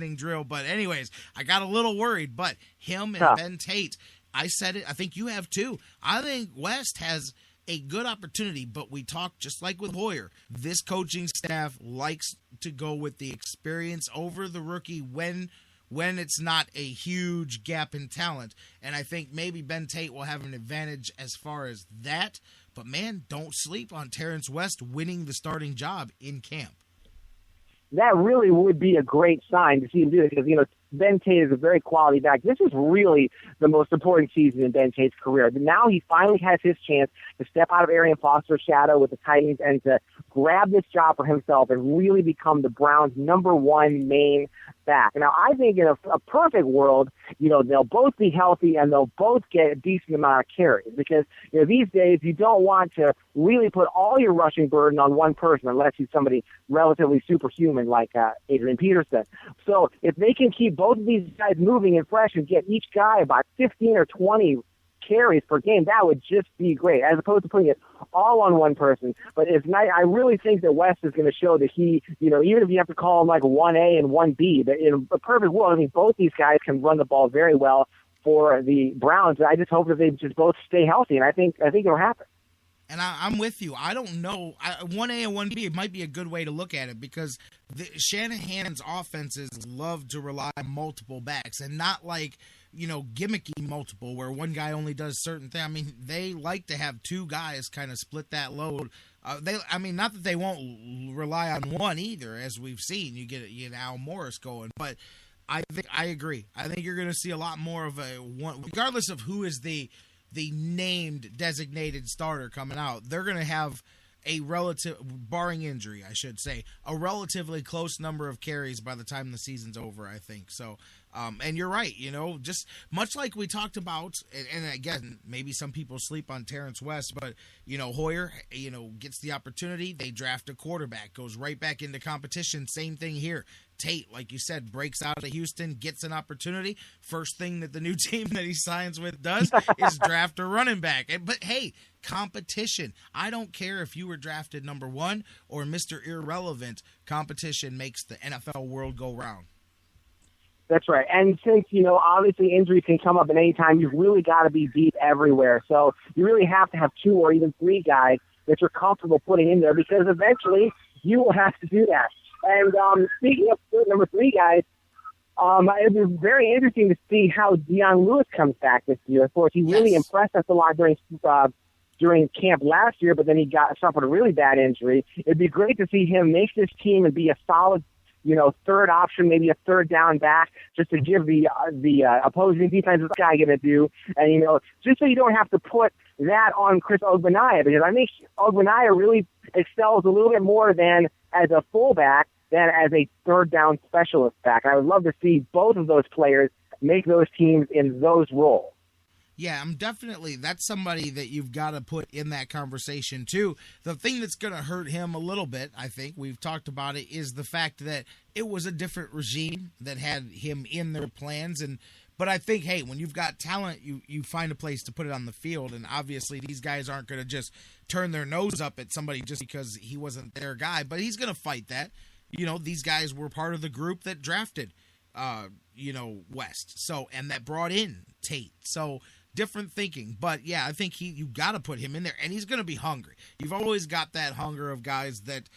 conditioning drill. But anyways, I got a little worried. But him and Ben Tate, I said it. I think you have too. I think West has a good opportunity, but we talked just like with Hoyer. This coaching staff likes to go with the experience over the rookie when it's not a huge gap in talent. And I think maybe Ben Tate will have an advantage as far as that. But, man, don't sleep on Terrence West winning the starting job in camp. That really would be a great sign to see him do it because, Ben Tate is a very quality back. This is really the most important season in Ben Tate's career. Now he finally has his chance to step out of Arian Foster's shadow with the Titans and to grab this job for himself and really become the Browns' number one main back. Now, I think in a perfect world, they'll both be healthy and they'll both get a decent amount of carries because, these days you don't want to really put all your rushing burden on one person unless he's somebody relatively superhuman like Adrian Peterson. So if they can keep both of these guys moving and fresh and get each guy about 15 or 20 carries per game, that would just be great, as opposed to putting it all on one person. But it's not, I really think that West is going to show that he, even if you have to call him like 1A and 1B, that in a perfect world, I mean, both these guys can run the ball very well for the Browns. I just hope that they just both stay healthy, and I think it'll happen. And I'm with you. I don't know. 1A and 1B, it might be a good way to look at it because Shanahan's offenses love to rely on multiple backs and not like, gimmicky multiple where one guy only does certain things. I mean, they like to have two guys kind of split that load. Not that they won't rely on one either, as we've seen. You get Al Morris going. But I agree. I think you're going to see a lot more of a one, regardless of who is the named designated starter coming out. They're going to have a barring injury, I should say, a relatively close number of carries by the time the season's over, I think. So, and you're right, just much like we talked about, and again, maybe some people sleep on Terrence West, but, Hoyer, gets the opportunity. They draft a quarterback, goes right back into competition. Same thing here. Tate, like you said, breaks out of Houston, gets an opportunity. First thing that the new team that he signs with does is draft a running back. But, hey, competition. I don't care if you were drafted number one or Mr. Irrelevant. Competition makes the NFL world go round. That's right. And since, obviously injuries can come up at any time, you've really got to be deep everywhere. So you really have to have two or even three guys that you're comfortable putting in there because eventually you will have to do that. And speaking of number three guys, it was very interesting to see how Dion Lewis comes back this year. Of course, he really impressed us a lot during camp last year, but then he suffered a really bad injury. It'd be great to see him make this team and be a solid, third option, maybe a third down back, just to give the opposing defense what's guy going to do. And, just so you don't have to put that on Chris Ogbonnaya, because I think Ogbonnaya really excels a little bit more than as a fullback than as a third down specialist back. I would love to see both of those players make those teams in those roles. Yeah, that's somebody that you've got to put in that conversation too. The thing that's going to hurt him a little bit, I think, we've talked about it, is the fact that it was a different regime that had him in their plans. But I think, hey, when you've got talent, you find a place to put it on the field. And obviously these guys aren't going to just turn their nose up at somebody just because he wasn't their guy. But he's going to fight that. These guys were part of the group that drafted, West. So, and that brought in Tate. So, different thinking. But, yeah, I think you got to put him in there. And he's going to be hungry. You've always got that hunger of guys that,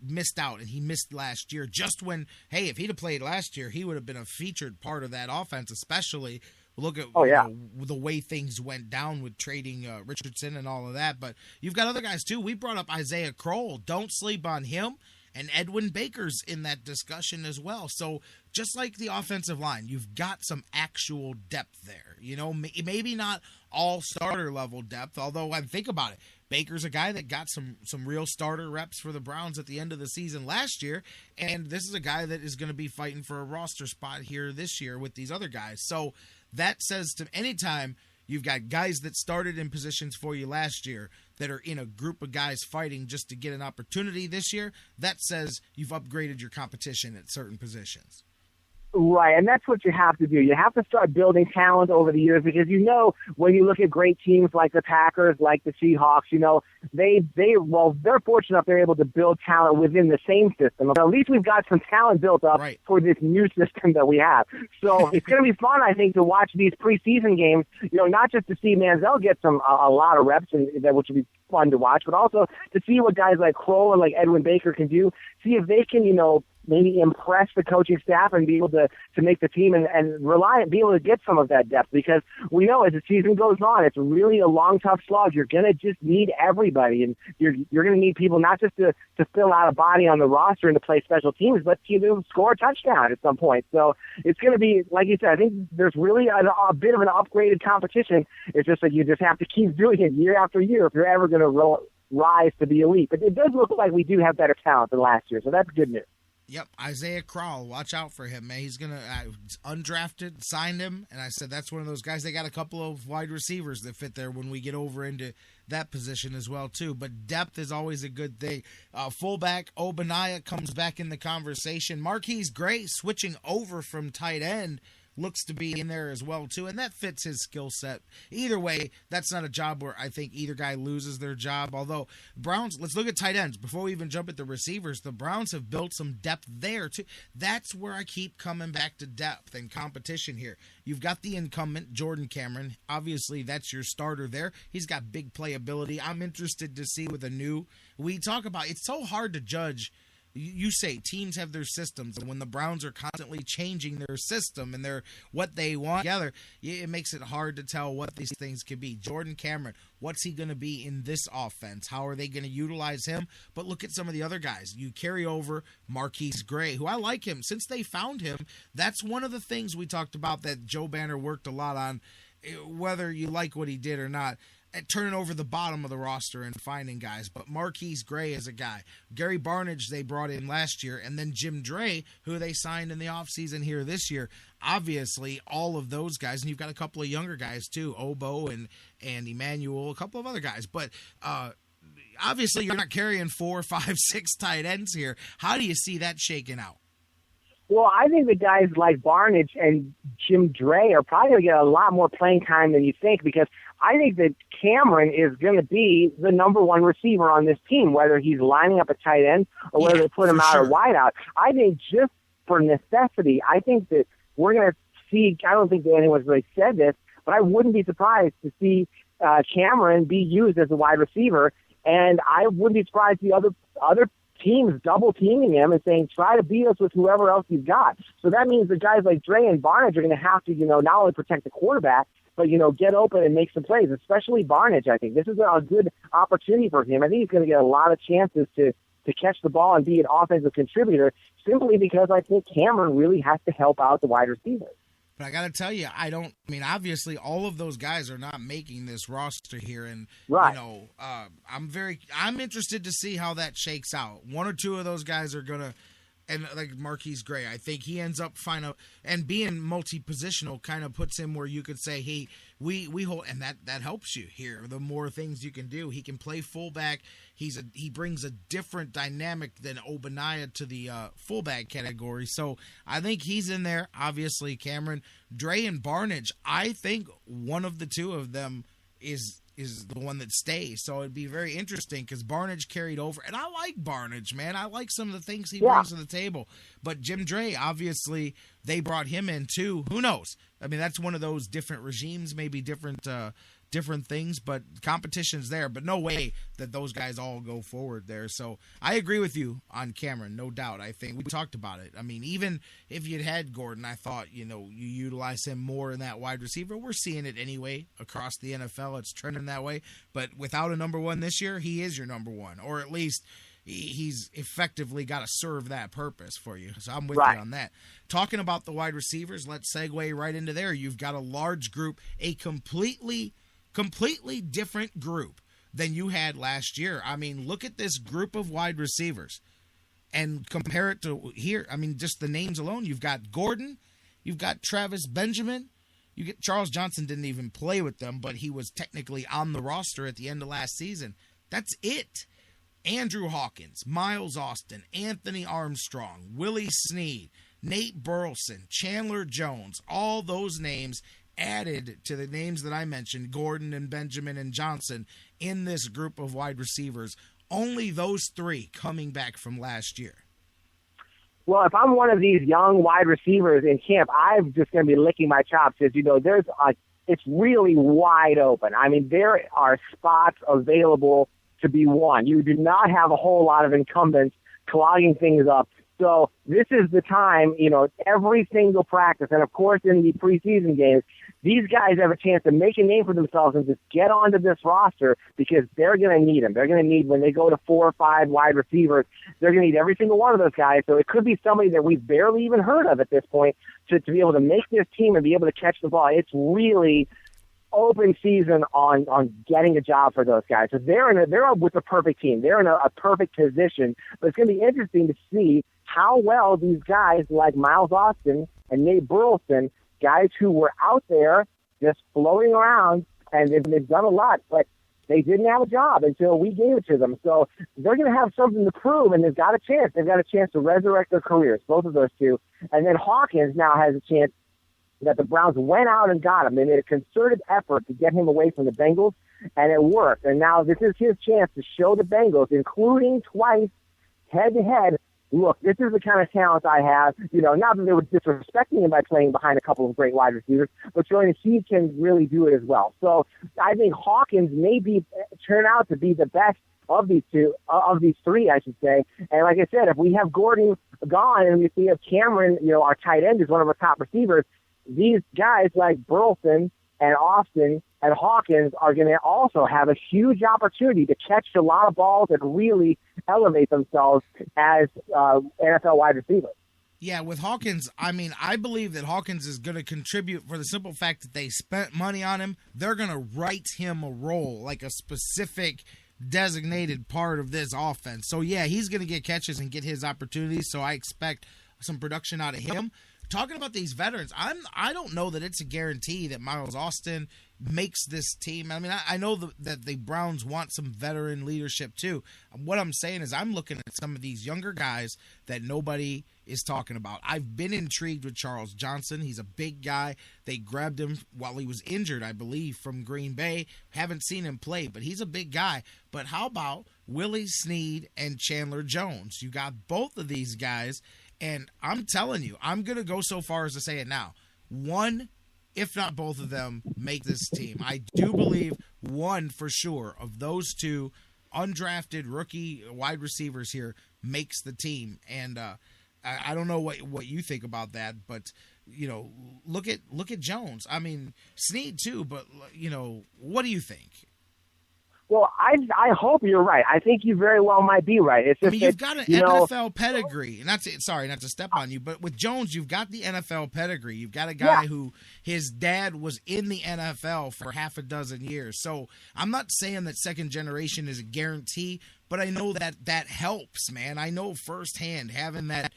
missed out. And he missed last year just when, hey, if he'd have played last year, he would have been a featured part of that offense, especially look at the way things went down with trading Richardson and all of that. But you've got other guys, too. We brought up Isaiah Crowell. Don't sleep on him. And Edwin Baker's in that discussion as well. So just like the offensive line, you've got some actual depth there. Maybe not all starter level depth, although I think about it. Baker's a guy that got some real starter reps for the Browns at the end of the season last year. And this is a guy that is going to be fighting for a roster spot here this year with these other guys. So that says to anytime you've got guys that started in positions for you last year that are in a group of guys fighting just to get an opportunity this year, that says you've upgraded your competition at certain positions. Right, and that's what you have to do. You have to start building talent over the years because when you look at great teams like the Packers, like the Seahawks, they're fortunate enough they're able to build talent within the same system. At least we've got some talent built up for this new system that we have. So it's going to be fun, I think, to watch these preseason games. Not just to see Manziel get a lot of reps, which would be fun to watch, but also to see what guys like Kroll and like Edwin Baker can do. See if they can, maybe impress the coaching staff and be able to make the team and be able to get some of that depth, because we know as the season goes on, it's really a long, tough slog. You're going to just need everybody, and you're going to need people not just to fill out a body on the roster and to play special teams, but to score a touchdown at some point. So it's going to be, like you said, I think there's really a bit of an upgraded competition. It's just that you just have to keep doing it year after year if you're ever going to rise to the elite. But it does look like we do have better talent than last year, so that's good news. Yep, Isaiah Crowell, watch out for him, man. He's going to undrafted, signed him, and I said that's one of those guys. They got a couple of wide receivers that fit there when we get over into that position as well, too. But depth is always a good thing. Fullback, Obaniah comes back in the conversation. Marquise Gray switching over from tight end looks to be in there as well, too, and that fits his skill set. Either way, that's not a job where I think either guy loses their job, although Browns, let's look at tight ends. Before we even jump at the receivers, the Browns have built some depth there, too. That's where I keep coming back to depth and competition here. You've got the incumbent, Jordan Cameron. Obviously, that's your starter there. He's got big playability. I'm interested to see with we talk about, it's so hard to judge. You say teams have their systems, and when the Browns are constantly changing their system and what they want together, it makes it hard to tell what these things could be. Jordan Cameron, what's he going to be in this offense? How are they going to utilize him? But look at some of the other guys. You carry over Marquise Gray, who I like him. Since they found him, that's one of the things we talked about that Joe Banner worked a lot on, whether you like what he did or not, at turning over the bottom of the roster and finding guys. But Marquise Gray is a guy. Gary Barnidge they brought in last year, and then Jim Dre, who they signed in the offseason here this year. Obviously, all of those guys, and you've got a couple of younger guys too, Obo and Emmanuel, a couple of other guys. But obviously, you're not carrying 4, 5, 6 tight ends here. How do you see that shaking out? Well, I think the guys like Barnidge and Jim Dre are probably going to get a lot more playing time than you think, because I think that Cameron is going to be the number one receiver on this team, whether he's lining up a tight end or whether they put him out or wide out. I think just for necessity, I think that we're going to see, I don't think that anyone's really said this, but I wouldn't be surprised to see Cameron be used as a wide receiver, and I wouldn't be surprised to see other teams double teaming him and saying, try to beat us with whoever else you've got. So that means the guys like Dre and Barnidge are going to have to, not only protect the quarterback, but, get open and make some plays, especially Barnidge. I think this is a good opportunity for him. I think he's going to get a lot of chances to catch the ball and be an offensive contributor, simply because I think Cameron really has to help out the wide receivers. But I got to tell you, obviously all of those guys are not making this roster here. And, I'm interested to see how that shakes out. One or two of those guys are going to, and like Marquise Gray, I think he ends up and being multi-positional kind of puts him where you could say, hey, we hold, and that helps you here. The more things you can do, he can play fullback. He brings a different dynamic than Obaniah to the fullback category. So I think he's in there. Obviously, Cameron, Dre, and Barnidge. I think one of the two of them is the one that stays. So it'd be very interesting because Barnidge carried over. And I like Barnidge, man. I like some of the things he brings to the table. But Jim Dre, obviously, they brought him in too. Who knows? That's one of those different regimes, maybe different things, but competition's there. But no way that those guys all go forward there. So I agree with you on Cameron, no doubt. I think we talked about it. Even if you'd had Gordon, I thought, you utilize him more in that wide receiver. We're seeing it anyway across the NFL. It's trending that way. But without a number one this year, he is your number one, or at least he's effectively got to serve that purpose for you. So I'm with you on that. Talking about the wide receivers, let's segue right into there. You've got a large group, a completely different group than you had last year. Look at this group of wide receivers and compare it to here. Just the names alone. You've got Gordon, you've got Travis Benjamin, you get Charles Johnson didn't even play with them, but he was technically on the roster at the end of last season. That's it. Andrew Hawkins, Miles Austin, Anthony Armstrong, Willie Snead, Nate Burleson, Chandler Jones, all those names added to the names that I mentioned, Gordon and Benjamin and Johnson, in this group of wide receivers. Only those three coming back from last year. Well, if I'm one of these young wide receivers in camp, I'm just going to be licking my chops because, it's really wide open. I mean, there are spots available to be won. You do not have a whole lot of incumbents clogging things up. So this is the time, every single practice, and of course in the preseason games, these guys have a chance to make a name for themselves and just get onto this roster because they're going to need them. They're going to need, when they go to 4 or 5 wide receivers, they're going to need every single one of those guys. So it could be somebody that we've barely even heard of at this point to be able to make this team and be able to catch the ball. It's really open season on getting a job for those guys. So they're with the perfect team. They're in a perfect position. But it's going to be interesting to see how well these guys like Miles Austin and Nate Burleson, guys who were out there just floating around, and they've done a lot, but they didn't have a job until we gave it to them. So they're going to have something to prove, and they've got a chance. They've got a chance to resurrect their careers, both of those two. And then Hawkins now has a chance that the Browns went out and got him. They made a concerted effort to get him away from the Bengals, and it worked. And now this is his chance to show the Bengals, including twice head-to-head, look, this is the kind of talent I have. Not that they were disrespecting him by playing behind a couple of great wide receivers, but showing that he can really do it as well. So I think Hawkins may turn out to be the best of these three, I should say. And like I said, if we have Gordon gone and we have Cameron, our tight end is one of our top receivers, these guys like Burleson and Austin and Hawkins are going to also have a huge opportunity to catch a lot of balls and really elevate themselves as NFL wide receivers. Yeah, with Hawkins, I believe that Hawkins is going to contribute for the simple fact that they spent money on him. They're going to write him a role, like a specific designated part of this offense. So, yeah, he's going to get catches and get his opportunities, so I expect some production out of him. Talking about these veterans, I don't know that it's a guarantee that Miles Austin makes this team. I know that the Browns want some veteran leadership too. What I'm saying is I'm looking at some of these younger guys that nobody is talking about. I've been intrigued with Charles Johnson. He's a big guy. They grabbed him while he was injured, I believe, from Green Bay. Haven't seen him play, but he's a big guy. But how about Willie Snead and Chandler Jones? You got both of these guys. And I'm telling you, I'm going to go so far as to say it now. One, if not both of them, make this team. I do believe one for sure of those two undrafted rookie wide receivers here makes the team. And I don't know what you think about that, but look at Jones. Snead too, but what do you think? Well, I hope you're right. I think you very well might be right. It's just you've got an NFL pedigree. And sorry, not to step on you, but with Jones, you've got the NFL pedigree. You've got a guy who his dad was in the NFL for half a dozen years. So I'm not saying that second generation is a guarantee, but I know that helps, man. I know firsthand having that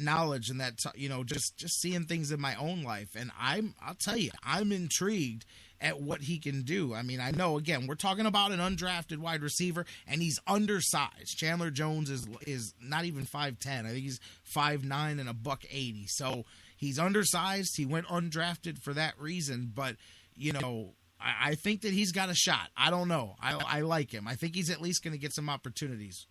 knowledge and that just seeing things in my own life. And I'll tell you, I'm intrigued at what he can do. I know, again, we're talking about an undrafted wide receiver, and he's undersized. Chandler Jones is not even 5'10". I think he's 5'9" and $180. So he's undersized. He went undrafted for that reason. But, I think that he's got a shot. I don't know. I like him. I think he's at least going to get some opportunities.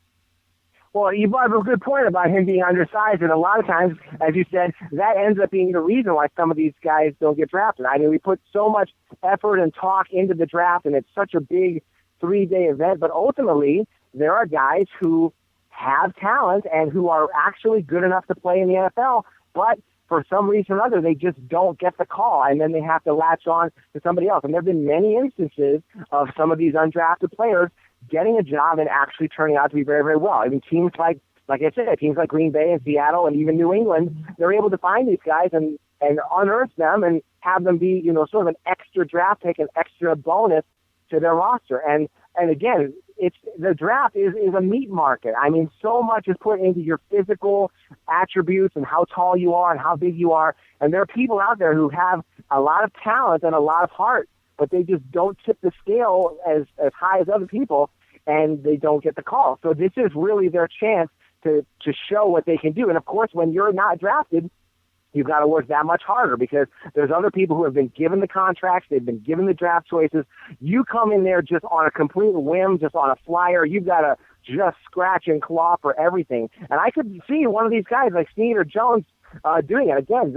Well, you brought up a good point about him being undersized, and a lot of times, as you said, that ends up being the reason why some of these guys don't get drafted. We put so much effort and talk into the draft, and it's such a big 3-day event, but ultimately, there are guys who have talent and who are actually good enough to play in the NFL, but for some reason or other, they just don't get the call, and then they have to latch on to somebody else. And there have been many instances of some of these undrafted players getting a job and actually turning out to be very, very well. Teams like I said, teams like Green Bay and Seattle and even New England, they're able to find these guys and unearth them and have them be, sort of an extra draft pick, an extra bonus to their roster. And again, the draft is a meat market. So much is put into your physical attributes and how tall you are and how big you are. And there are people out there who have a lot of talent and a lot of heart, but they just don't tip the scale as high as other people, and they don't get the call. So this is really their chance to show what they can do. And, of course, when you're not drafted, you've got to work that much harder because there's other people who have been given the contracts, they've been given the draft choices. You come in there just on a complete whim, just on a flyer. You've got to just scratch and claw for everything. And I could see one of these guys like Snead or Jones doing it. Again,